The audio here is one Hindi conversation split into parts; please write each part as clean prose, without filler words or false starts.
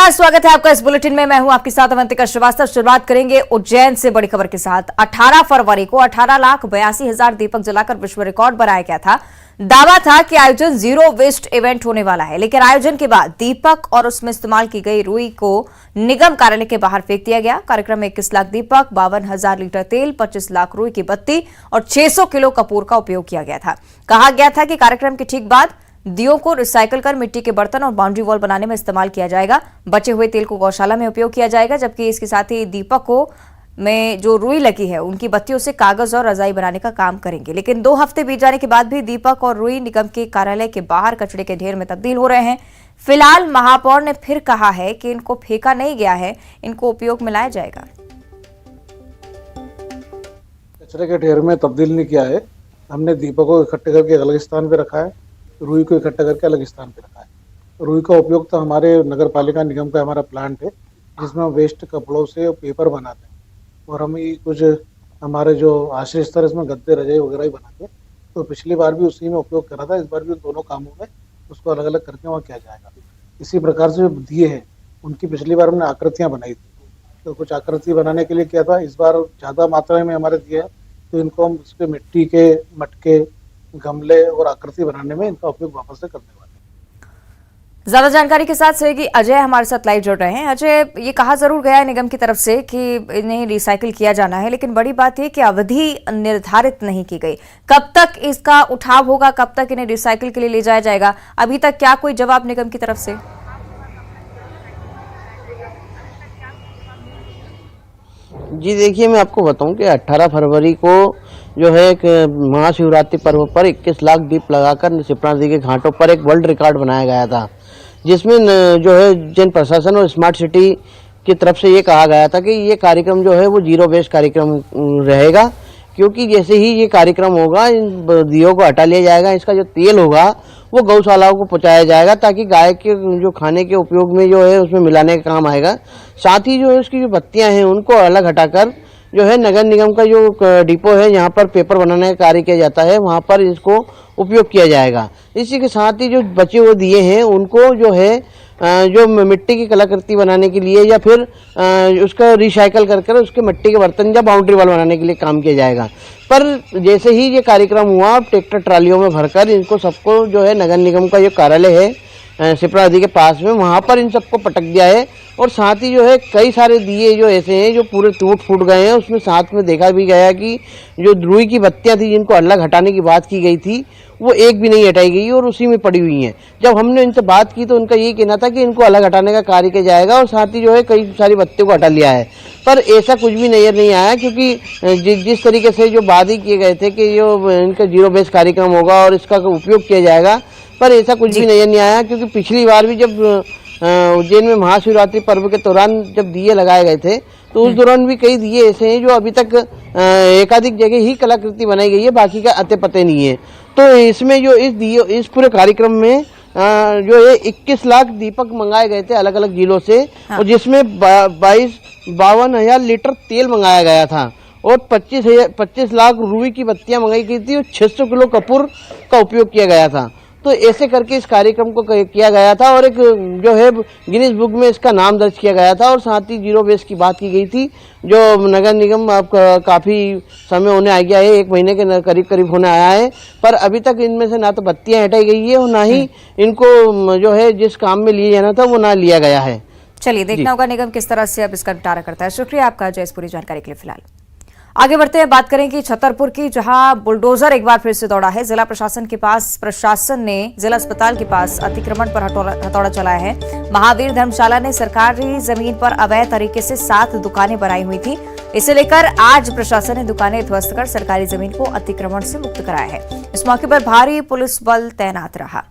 नमस्कार, स्वागत है आपका इस बुलेटिन में। मैं हूं आपके साथ अवंतिका श्रीवास्तव। शुरुआत करेंगे उज्जैन से बड़ी खबर के साथ। 18 फरवरी को 18,82,000 दीपक जलाकर विश्व रिकॉर्ड बनाया गया था। दावा था कि आयोजन जीरो वेस्ट इवेंट होने वाला है, लेकिन आयोजन के बाद दीपक और उसमें इस्तेमाल की गई रुई को निगम कार्यालय के बाहर फेंक दिया गया। कार्यक्रम में 21 लाख दीपक, 52,000 लीटर तेल, 25 लाख रुई की बत्ती और 600 किलो कपूर का उपयोग किया गया था। कहा गया था कि कार्यक्रम के ठीक बाद दियों को रिसाइकल कर मिट्टी के बर्तन और बाउंड्री वॉल बनाने में इस्तेमाल किया जाएगा। बचे हुए तेल को गौशाला में उपयोग किया जाएगा, जबकि इसके साथ ही दीपकों में जो रुई लगी है उनकी बत्तियों से कागज और रजाई बनाने का काम करेंगे। लेकिन 2 हफ्ते बीत जाने के बाद भी दीपक और रुई निगम के कार्यालय के बाहर कचरे के ढेर में तब्दील हो रहे हैं। फिलहाल महापौर ने फिर कहा है कि इनको फेंका नहीं गया है, इनको उपयोग में लाया जाएगा। कचरे के ढेर में तब्दील नहीं किया है। हमने दीपकों को इकट्ठे करके अलग स्थान पे रखा है, रुई को इकट्ठा करके अलग स्थान पे रखा है। रुई का उपयोग तो हमारे नगर पालिका निगम का हमारा प्लांट है, जिसमें हम वेस्ट कपड़ों से पेपर बनाते हैं और हम ये कुछ हमारे जो आश्रय स्थल इसमें गद्दे रजाई वगैरह ही बनाते हैं। तो पिछली बार भी उसी में उपयोग करा था, इस बार भी उन दोनों कामों में उसको अलग अलग करके वहाँ किया जाएगा। इसी प्रकार से जो दिए हैं उनकी पिछली बार हमने आकृतियाँ बनाई थी, तो कुछ आकृति बनाने के लिए किया था। इस बार ज़्यादा मात्रा में हमारे दिए हैं, तो इनको हम उसके मिट्टी के मटके, गमले और आकृति बनाने में इनका उपयोग वापस से करने वाले हैं। ज्यादा जानकारी के साथ सहयोगी अजय हमारे साथ लाइव जुड़ रहे हैं। अजय, ये कहा जरूर गया है निगम की तरफ से कि इन्हें रिसाइकिल किया जाना है, लेकिन बड़ी बात यह कि अवधि निर्धारित नहीं की गई। कब तक इसका उठाव होगा, कब तक इन्हें रिसाइकिल के लिए ले जाया जाएगा? अभी तक क्या कोई जवाब निगम की तरफ से? जी देखिए, मैं आपको बताऊं कि 18 फरवरी को जो है एक महाशिवरात्रि पर्व पर 21 लाख दीप लगाकर शिप्रा नदी के घाटों पर एक वर्ल्ड रिकॉर्ड बनाया गया था, जिसमें जो है जन प्रशासन और स्मार्ट सिटी की तरफ से ये कहा गया था कि ये कार्यक्रम जो है वो जीरो वेस्ट कार्यक्रम रहेगा, क्योंकि जैसे ही ये कार्यक्रम होगा इन दियों को हटा लिया जाएगा। इसका जो तेल होगा वो गौशालाओं को पहुंचाया जाएगा, ताकि गाय के जो खाने के उपयोग में जो है उसमें मिलाने का काम आएगा। साथ ही जो है उसकी जो बत्तियां हैं उनको अलग हटाकर जो है नगर निगम का जो डिपो है जहाँ पर पेपर बनाने का कार्य किया जाता है वहाँ पर इसको उपयोग किया जाएगा। इसी के साथ ही जो बचे हुए दिए हैं उनको जो है जो मिट्टी की कलाकृति बनाने के लिए या फिर उसका रिसाइकल कर उसके मिट्टी के बर्तन या बाउंड्री वॉल बनाने के लिए काम किया जाएगा। पर जैसे ही ये कार्यक्रम हुआ, अब ट्रैक्टर ट्रालियों में भरकर इनको सबको जो है नगर निगम का जो कार्यालय है शिप्रा नदी के पास में, वहाँ पर इन सबको पटक दिया है। और साथ ही जो है कई सारे दिए जो ऐसे हैं जो पूरे टूट फूट गए हैं। उसमें साथ में देखा भी गया कि जो रुई की बत्तियां थी जिनको अलग हटाने की बात की गई थी वो एक भी नहीं हटाई गई और उसी में पड़ी हुई हैं। जब हमने इनसे बात की तो उनका ये कहना था कि इनको अलग हटाने का कार्य किया जाएगा, और साथ ही जो है कई सारी बत्तियों को हटा लिया है। पर ऐसा कुछ भी नजर नहीं आया, क्योंकि जिस तरीके से जो वादे किए गए थे कि जो इनका जीरो बेस कार्यक्रम होगा और इसका उपयोग किया जाएगा, पर ऐसा कुछ भी नजर नहीं आया। क्योंकि पिछली बार भी जब उज्जैन में महाशिवरात्रि पर्व के दौरान जब दिए लगाए गए थे तो उस दौरान भी कई दिए ऐसे हैं जो अभी तक एकाधिक जगह ही कलाकृति बनाई गई है, बाकी का अते पते नहीं है। तो इसमें जो इस पूरे कार्यक्रम में जो है 21 लाख दीपक मंगाए गए थे अलग अलग जिलों से। हाँ। और जिसमें 52,000 लीटर तेल मंगाया गया था और 25 लाख रुई की बत्तियां मंगाई गई थी और 600 किलो कपूर का उपयोग किया गया था। तो ऐसे करके इस कार्यक्रम को किया गया था और एक जो है गिनीज बुक में इसका नाम दर्ज किया गया था। और साथ ही जीरो वेस्ट की बात की गई थी, जो नगर निगम अब काफी समय होने आ गया है, 1 महीने के करीब होने आया है, पर अभी तक इनमें से ना तो बत्तियां हटाई गई है और ना ही इनको जो है जिस काम में लिए जाना था वो ना लिया गया है। चलिए, देखना होगा निगम किस तरह से अब इसका निपटारा करता है। शुक्रिया आपका जय, इस पूरी जानकारी के लिए। फिलहाल आगे बढ़ते हैं, बात करें कि छतरपुर की, जहां बुलडोजर एक बार फिर से दौड़ा है। जिला प्रशासन ने जिला अस्पताल के पास अतिक्रमण पर हथौड़ा चलाया है। महावीर धर्मशाला ने सरकारी जमीन पर अवैध तरीके से 7 दुकानें बनाई हुई थी। इसे लेकर आज प्रशासन ने दुकानें ध्वस्त कर सरकारी जमीन को अतिक्रमण से मुक्त कराया है। इस मौके पर भारी पुलिस बल तैनात रहा।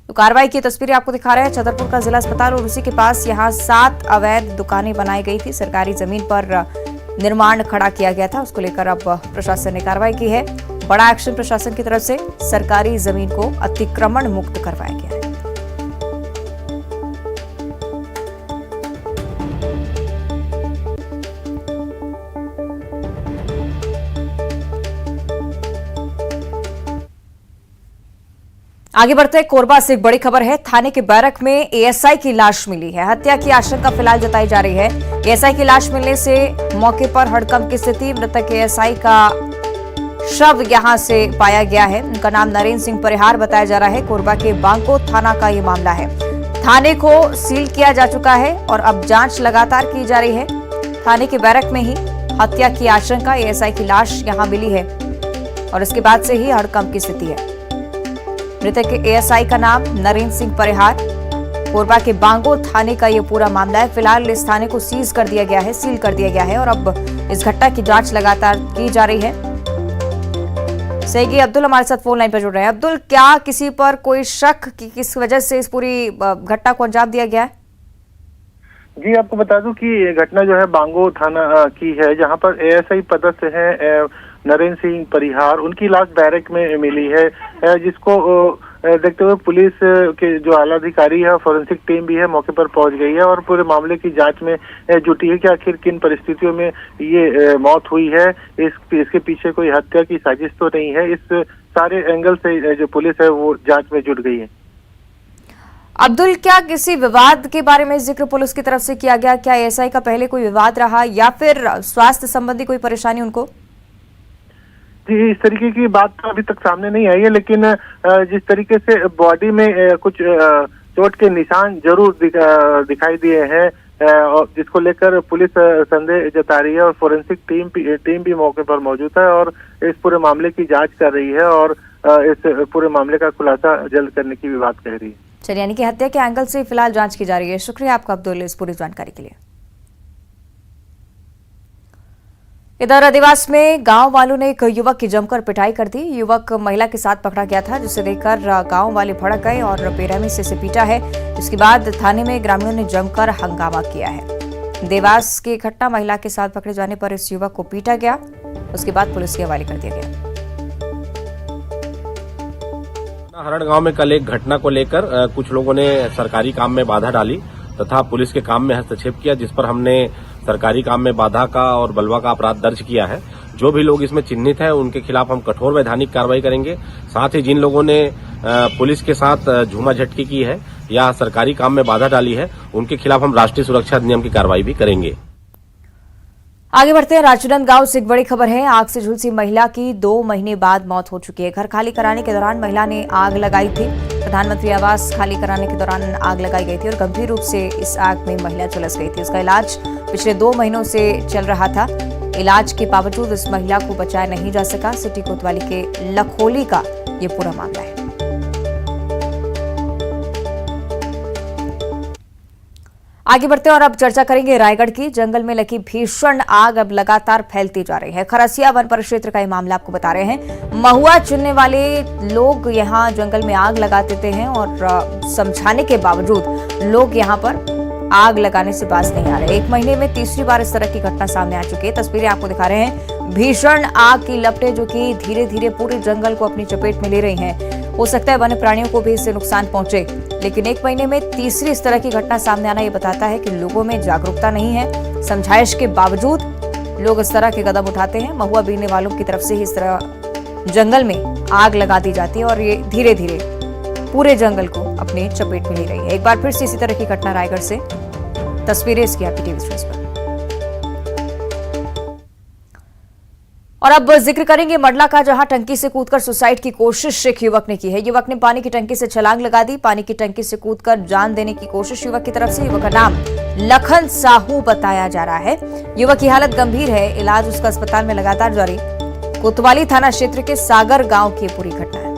तो कार्रवाई की तस्वीरें आपको दिखा रहे हैं। छतरपुर का जिला अस्पताल और उसी के पास यहाँ 7 अवैध दुकानें बनाई गई थी। सरकारी जमीन पर निर्माण खड़ा किया गया था, उसको लेकर अब प्रशासन ने कार्रवाई की है। बड़ा एक्शन प्रशासन की तरफ से, सरकारी जमीन को अतिक्रमण मुक्त करवाया गया है। आगे बढ़ते हैं, कोरबा से एक बड़ी खबर है। थाने के बैरक में एएसआई की लाश मिली है। हत्या की आशंका फिलहाल जताई जा रही है। एएसआई की लाश मिलने से मौके पर हड़कंप की स्थिति। मृतक एएसआई का शव यहां से पाया गया है। उनका नाम नरेंद्र सिंह परिहार बताया जा रहा है। कोरबा के बांको थाना का ये मामला है। थाने को सील किया जा चुका है और अब जांच लगातार की जा रही है। थाने के बैरक में ही हत्या की आशंका, एएसआई की लाश यहां मिली है और इसके बाद से ही हड़कंप की स्थिति है। मृतक एएसआई का नाम नरेंद्र सिंह परिहार। कोरबा के बांगो थाने का यह पूरा मामला है। फिलहाल इस थाने को सील कर दिया गया है और अब इस घटना की जांच लगातार की जा रही है। सही अब्दुल हमारे साथ फोन लाइन पर जुड़ रहे हैं। अब्दुल, क्या किसी पर कोई शक कि किस वजह से इस पूरी घटना को अंजाम दिया गया है? जी, आपको बता दूं कि ये घटना जो है बांगो थाना की है, जहां पर एएसआई पदस्थ है नरेंद्र सिंह परिहार। उनकी लाश बैरक में मिली है, जिसको देखते हुए पुलिस के जो आला अधिकारी है, फोरेंसिक टीम भी है, मौके पर पहुंच गई है और पूरे मामले की जांच में जुटी है कि आखिर किन परिस्थितियों में ये मौत हुई है। इसके पीछे कोई हत्या की साजिश तो नहीं है। इस सारे एंगल से जो पुलिस है वो जांच में जुट गई है। अब्दुल, क्या किसी विवाद के बारे में जिक्र पुलिस की तरफ से किया गया? क्या एएसआई का पहले कोई विवाद रहा या फिर स्वास्थ्य संबंधी कोई परेशानी उनको? जी, इस तरीके की बात तो अभी तक सामने नहीं आई है, लेकिन जिस तरीके से बॉडी में कुछ चोट के निशान जरूर दिखाई दिए हैं, और जिसको लेकर पुलिस संदेह जता रही है और फोरेंसिक टीम भी मौके पर मौजूद है और इस पूरे मामले की जांच कर रही है और इस पूरे मामले का खुलासा जल्द करने की भी बात कह रही है। चलिए, यानी कि हत्या के एंगल से फिलहाल जांच की जा रही है। शुक्रिया आपका अब्दुल इस पूरी जानकारी के लिए। इधर अधिवास में गांव वालों ने एक युवक की जमकर पिटाई कर दी। युवक महिला के साथ पकड़ा गया था, जिसे देखकर गांव वाले भड़क गए और बेरहमी से इसे पीटा है। इसके बाद थाने में ग्रामीणों ने जमकर हंगामा किया है। देवास की घटना, महिला के साथ पकड़े जाने पर इस युवक को पीटा गया, उसके बाद पुलिस के हवाले कर दिया गया। हरड़ गांव में कल एक घटना को लेकर कुछ लोगों ने सरकारी काम में बाधा डाली तथा पुलिस के काम में हस्तक्षेप किया, जिस पर हमने सरकारी काम में बाधा का और बलवा का अपराध दर्ज किया है। जो भी लोग इसमें चिन्हित हैं उनके खिलाफ हम कठोर वैधानिक कार्रवाई करेंगे। साथ ही जिन लोगों ने पुलिस के साथ झूमा झटकी की है या सरकारी काम में बाधा डाली है, उनके खिलाफ हम राष्ट्रीय सुरक्षा अधिनियम की कार्रवाई भी करेंगे। आगे बढ़ते हैं, राजनांदगांव से एक बड़ी खबर है। आग से झुलसी महिला की 2 महीने बाद मौत हो चुकी है। घर खाली कराने के दौरान महिला ने आग लगाई थी। प्रधानमंत्री आवास खाली कराने के दौरान आग लगाई गई थी और गंभीर रूप से इस आग में महिला झुलस गई थी। उसका इलाज पिछले 2 महीनों से चल रहा था। इलाज के बावजूद इस महिला को बचाया नहीं जा सका। सिटी कोतवाली के लखोली का ये पूरा मामला है। आगे बढ़ते हैं और अब चर्चा करेंगे रायगढ़ की। जंगल में लगी भीषण आग अब लगातार फैलती जा रही है। खरसिया वन परिक्षेत्र का ये मामला आपको बता रहे हैं। महुआ चुनने वाले लोग यहां जंगल में आग लगा देते हैं और समझाने के बावजूद लोग यहां पर आग लगाने से बाज नहीं आ रहे। 1 महीने में तीसरी बार इस तरह की घटना सामने आ चुकी है। तस्वीरें आपको दिखा रहे हैं। भीषण आग की लपटें जो कि धीरे धीरे पूरे जंगल को अपनी चपेट में ले रही हैं। हो सकता है वन्य प्राणियों को भी इससे नुकसान पहुंचे, लेकिन 1 महीने में तीसरी इस तरह की घटना सामने आना ये बताता है कि लोगों में जागरूकता नहीं है। समझाइश के बावजूद लोग इस तरह के कदम उठाते हैं। महुआ बीनने वालों की तरफ से ही इस तरह जंगल में आग लगा दी जाती है और ये धीरे धीरे पूरे जंगल को अपने चपेट में ले रही है। एक बार फिर से इसी तरह की घटना रायगढ़ से। तस्वीरें इसकी आपकी टीवी स्क्रीन पर। और अब जिक्र करेंगे मंडला का, जहां टंकी से कूदकर सुसाइड की कोशिश एक युवक ने की है। युवक ने पानी की टंकी से छलांग लगा दी। पानी की टंकी से कूदकर जान देने की कोशिश युवक की तरफ से। युवक का नाम लखन साहू बताया जा रहा है। युवक की हालत गंभीर है। इलाज उसका अस्पताल में लगातार जारी। कोतवाली थाना क्षेत्र के सागर गांव की पूरी घटना है।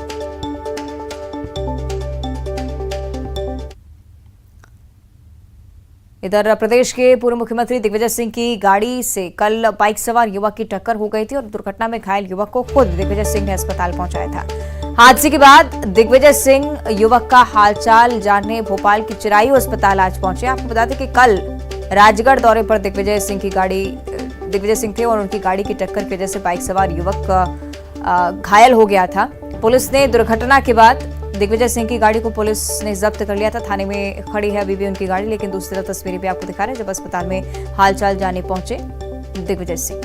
इधर प्रदेश के पूर्व मुख्यमंत्री दिग्विजय सिंह की गाड़ी से कल बाइक सवार युवक की टक्कर हो गई थी और दुर्घटना में घायल युवक को खुद दिग्विजय सिंह ने अस्पताल पहुंचाया था। हादसे के बाद दिग्विजय सिंह युवक का हालचाल जानने भोपाल की चिरायु अस्पताल आज पहुंचे। आपको बता दें कि कल राजगढ़ दौरे पर दिग्विजय सिंह थे और उनकी गाड़ी की टक्कर की वजह से बाइक सवार युवक घायल हो गया था। पुलिस ने दुर्घटना के बाद दिग्विजय सिंह की गाड़ी को पुलिस ने जब्त कर लिया था। थाने में खड़ी है अभी भी उनकी गाड़ी, लेकिन दूसरी तरफ तस्वीरें भी आपको दिखा रहे हैं जब अस्पताल में हालचाल जाने पहुंचे दिग्विजय सिंह।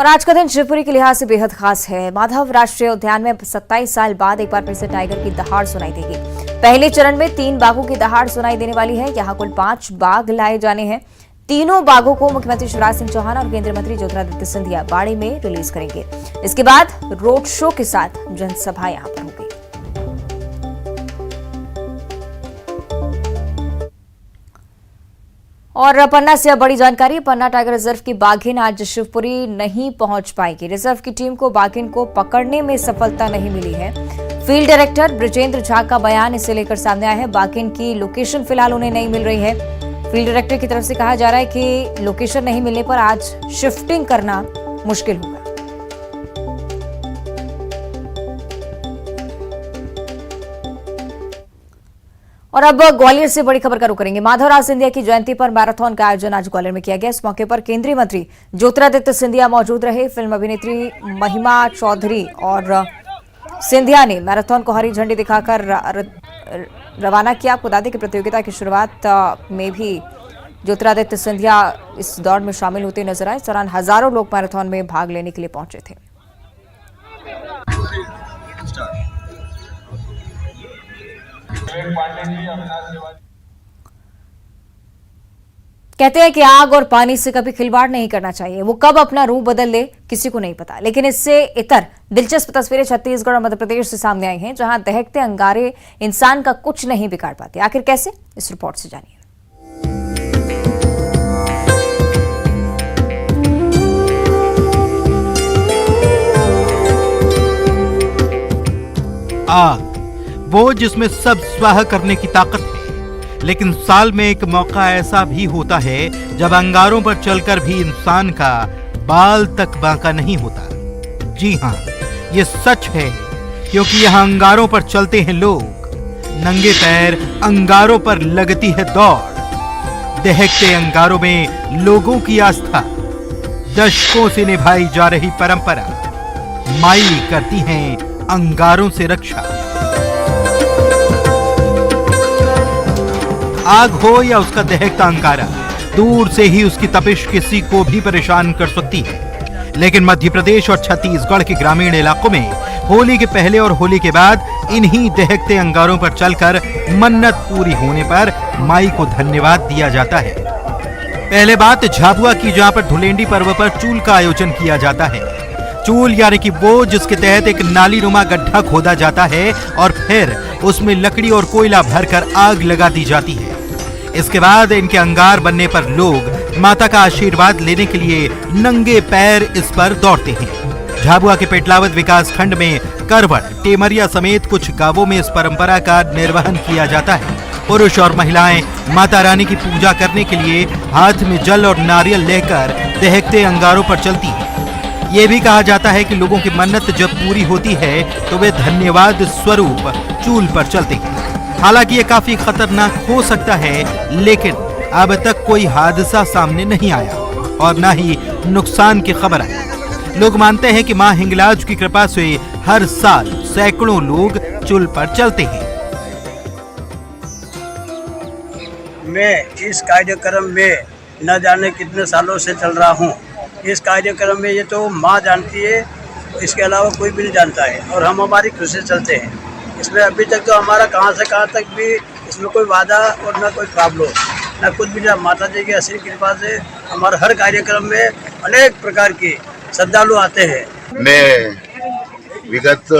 और आज का दिन शिवपुरी के लिहाज से बेहद खास है। माधव राष्ट्रीय उद्यान में 27 साल बाद एक बार फिर से टाइगर की दहाड़ सुनाई देगी। पहले चरण में 3 बाघों की दहाड़ सुनाई देने वाली है। यहाँ कुल 5 बाघ लाए जाने हैं। तीनों बाघों को मुख्यमंत्री शिवराज सिंह चौहान और केंद्रीय मंत्री ज्योतिरादित्य सिंधिया बाड़े में रिलीज करेंगे। इसके बाद रोड शो के साथ जनसभा यहां पर होगी। और पन्ना से अब बड़ी जानकारी। पन्ना टाइगर रिजर्व की बाघिन आज शिवपुरी नहीं पहुंच पाएगी। रिजर्व की टीम को बाघिन को पकड़ने में सफलता नहीं मिली है। फील्ड डायरेक्टर ब्रिजेंद्र झा का बयान इसे लेकर सामने आया है। बाघिन की लोकेशन फिलहाल उन्हें नहीं मिल रही है। फील्ड डायरेक्टर की तरफ से कहा जा रहा है कि लोकेशन नहीं मिलने पर आज शिफ्टिंग करना मुश्किल होगा। और अब ग्वालियर से बड़ी खबर का रुख करेंगे। माधवराज सिंधिया की जयंती पर मैराथन का आयोजन आज ग्वालियर में किया गया। इस मौके पर केंद्रीय मंत्री ज्योतिरादित्य सिंधिया मौजूद रहे। फिल्म अभिनेत्री महिमा चौधरी और सिंधिया ने मैराथन को हरी झंडी दिखाकर रवाना किया। आपको बता दें कि प्रतियोगिता की शुरुआत में भी ज्योतिरादित्य सिंधिया इस दौड़ में शामिल होते नजर आए। इस दौरान हजारों लोग मैराथन में भाग लेने के लिए पहुंचे थे। कहते हैं कि आग और पानी से कभी खिलवाड़ नहीं करना चाहिए। वो कब अपना रूप बदल ले किसी को नहीं पता। लेकिन इससे इतर दिलचस्प तस्वीरें छत्तीसगढ़ और मध्य प्रदेश से सामने आई हैं, जहां दहकते अंगारे इंसान का कुछ नहीं बिगाड़ पाते। आखिर कैसे, इस रिपोर्ट से जानिए। आग, वो जिसमें सब स्वाह करने की ताकत है। लेकिन साल में एक मौका ऐसा भी होता है जब अंगारों पर चलकर भी इंसान का बाल तक बांका नहीं होता। जी हां, ये सच है, क्योंकि यहां अंगारों पर चलते हैं लोग। नंगे पैर अंगारों पर लगती है दौड़। दहकते अंगारों में लोगों की आस्था, दशकों से निभाई जा रही परंपरा। माई करती हैं अंगारों से रक्षा। आग हो या उसका दहकता अंगारा, दूर से ही उसकी तपिश किसी को भी परेशान कर सकती है। लेकिन मध्य प्रदेश और छत्तीसगढ़ के ग्रामीण इलाकों में होली के पहले और होली के बाद इन्हीं दहकते अंगारों पर चलकर मन्नत पूरी होने पर माई को धन्यवाद दिया जाता है। पहले बात झाबुआ की, जहां पर धुलेंडी पर्व पर चूल का आयोजन किया जाता है। चूल यानी कि वो जिसके तहत एक नालीनुमा गड्ढा खोदा जाता है और फिर उसमें लकड़ी और कोयला भरकर आग लगा दी जाती है। इसके बाद इनके अंगार बनने पर लोग माता का आशीर्वाद लेने के लिए नंगे पैर इस पर दौड़ते हैं। झाबुआ के पेटलावद विकास खंड में करवड़, टेमरिया समेत कुछ गांवों में इस परंपरा का निर्वहन किया जाता है। पुरुष और महिलाएं माता रानी की पूजा करने के लिए हाथ में जल और नारियल लेकर दहकते अंगारों पर चलती है। ये भी कहा जाता है कि लोगों की मन्नत जब पूरी होती है तो वे धन्यवाद स्वरूप चूल पर चलते हैं। हालांकि ये काफी खतरनाक हो सकता है, लेकिन अब तक कोई हादसा सामने नहीं आया और न ही नुकसान की खबर आई। लोग मानते हैं कि मां हिंगलाज की कृपा से हर साल सैकड़ों लोग चूल पर चलते हैं। मैं इस कार्यक्रम में न जाने कितने सालों से चल रहा हूँ। इस कार्यक्रम में ये तो माँ जानती है, इसके अलावा कोई भी नहीं जानता है, और हम हमारी खुशी से चलते हैं। इसमें अभी तक तो हमारा कहाँ से कहाँ तक भी इसमें कोई वादा और ना कोई प्रॉब्लम, ना कुछ भी। ना माता जी की असीम कृपा से हमारे हर कार्यक्रम में अनेक प्रकार की श्रद्धालु आते हैं। मैं विगत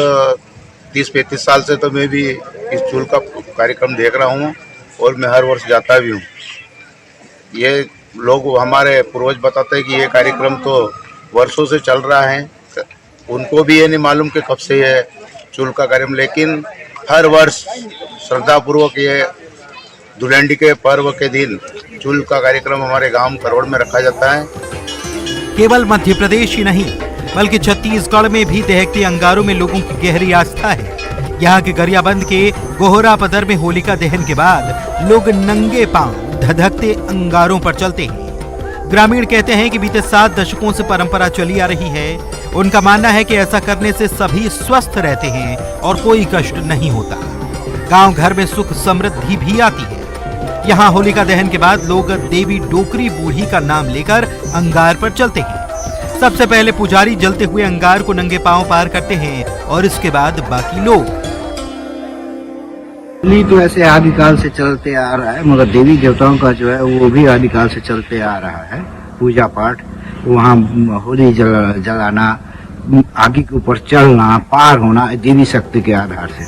30-35 साल से तो मैं भी इस चूल का कार्यक्रम देख रहा हूँ और मैं हर वर्ष जाता भी हूँ। ये लोग हमारे पूर्वज बताते हैं कि ये कार्यक्रम तो वर्षों से चल रहा है। उनको भी ये नहीं मालूम कि कब से ये चूल का कार्यक्रम, लेकिन हर वर्ष श्रद्धापूर्वक ये धुलेंडी के पर्व के दिन चूल का कार्यक्रम हमारे गांव करवड़ में रखा जाता है। केवल मध्य प्रदेश ही नहीं, बल्कि छत्तीसगढ़ में भी दहकते अंगारों में लोगों की गहरी आस्था है। यहाँ के गरियाबंद के गोहरा पदर में होलिका दहन के बाद लोग नंगे पांव धधकते अंगारों पर चलते हैं। ग्रामीण कहते हैं कि बीते 7 दशकों से परंपरा चली आ रही है। उनका मानना है कि ऐसा करने से सभी स्वस्थ रहते हैं और कोई कष्ट नहीं होता। गांव घर में सुख समृद्धि भी आती है। यहाँ होलिका दहन के बाद लोग देवी डोकरी बूढ़ी का नाम लेकर अंगार पर चलते हैं। सबसे पहले पुजारी जलते हुए अंगार को नंगे पांव पार करते हैं और इसके बाद बाकी लोग। होली तो ऐसे आदिकाल से चलते आ रहा है, मगर देवी देवताओं का जो है वो भी आदिकाल से चलते आ रहा है। पूजा पाठ, वहाँ होली जलाना, आगे के ऊपर चलना, पार होना देवी शक्ति के आधार से।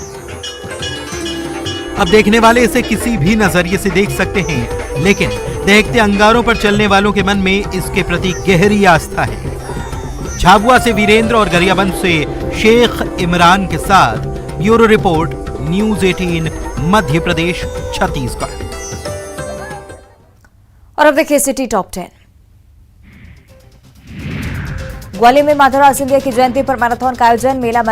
अब देखने वाले इसे किसी भी नजरिए से देख सकते हैं, लेकिन देखते अंगारों पर चलने वालों के मन में इसके प्रति गहरी आस्था है। झाबुआ से वीरेंद्र और गरियाबंद से शेख इमरान के साथ bureau report, news 18 Madhya Pradesh Chhattisgarh. और अब देखिए सिटी टॉप 10। ग्वालियर में माधवराव सिंधिया की जयंती पर मैराथन का आयोजन, मेला